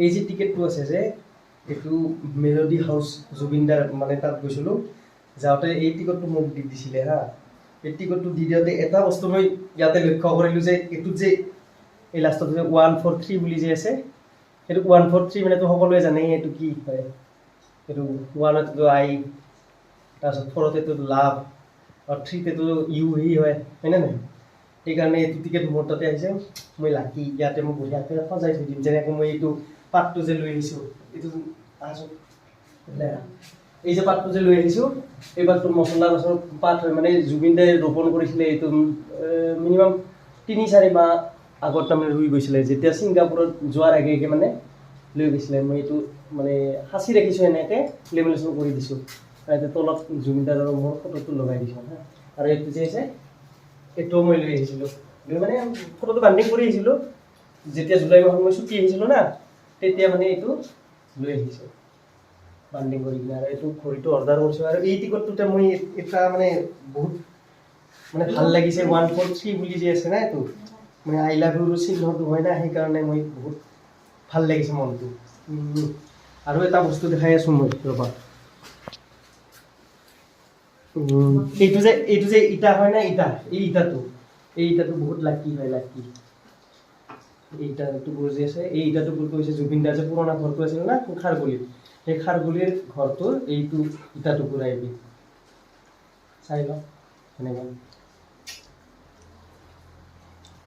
এই যে টিকেটটো আছে যে এইটো মেলোডি হাউচ জুবিনদাৰ মানে তাত গৈছিলোঁ যাওঁতে এই টিকটটো মোক দি দিছিলে হা এই টিকটটো দি দিওঁতে এটা বস্তু মই ইয়াতে লক্ষ্য কৰিলোঁ যে এইটোত যে এই লাষ্টত যে 143 বুলি যে আছে সেইটো 143 মানে তো সকলোৱে জানে এইটো কি হয় এইটো 1 আই তাৰপিছত 4 লাভ আৰু 3 ইউ হি হয় হয়নে নাই সেইকাৰণে এইটো টিকেট মোৰ তাতে আহিছে মই লাকি ইয়াতে মই বঢ়িয়াকৈ সজাই থৈ দিম যেনেকৈ মই এইটো পাতটো যে লৈ আহিছোঁ এইটো আছোঁ এই যে পাতটো যে লৈ আহিছোঁ এই পাতটো মছলা গছৰ পাত হয় মানে জুবিনদাই ৰোপণ কৰিছিলে এইটো মিনিমাম 3-4 মাহ আগত তাৰমানে ৰুই গৈছিলে যেতিয়া ছিংগাপুৰত যোৱাৰ আগে আগে মানে লৈ গৈছিলে মই এইটো মানে সাঁচি ৰাখিছোঁ এনেকৈ লেমিনেশ্যন কৰি দিছোঁ আৰু তলত জুবিনদাৰৰ মোৰ ফটোটো লগাই দিছোঁ হা আৰু এইটো যে আছে এইটোও মই লৈ আহিছিলোঁ মানে ফটোটো বান্ডিং কৰি আহিছিলোঁ যেতিয়া জুলাই মাহত মই ছুটি আহিছিলোঁ না তেতিয়া মানে এইটো লৈ আহিছোঁ বান্ডিং কৰি কিনে আৰু এইটো ঘড়ীটো অৰ্ডাৰ কৰিছোঁ আৰু এই টিকটটোতে মই এটা মানে বহুত মানে ভাল লাগিছে 143 বুলি যে আছে না এইটো মানে আই লাভ ইউৰ চিহ্নটো হয় না সেইকাৰণে মই বহুত ভাল লাগিছে মনটো আৰু এটা বস্তু দেখাই আছোঁ মই ৰ'বা এইটো যে ইটা হয় না ইটা এই ইটাটো বহুত লাকি হয় লাকি এই ইটাটুকুৰ যে আছে এই ইটাটুকুৰটো হৈছে জুবিনদাৰ যে পুৰণা ঘৰটো আছিল না খাৰগুলিত সেই খাৰগুলিৰ ঘৰটোৰ এইটো ইটাটুকুৰ আহিবি চাই লওঁ সেনেকৈ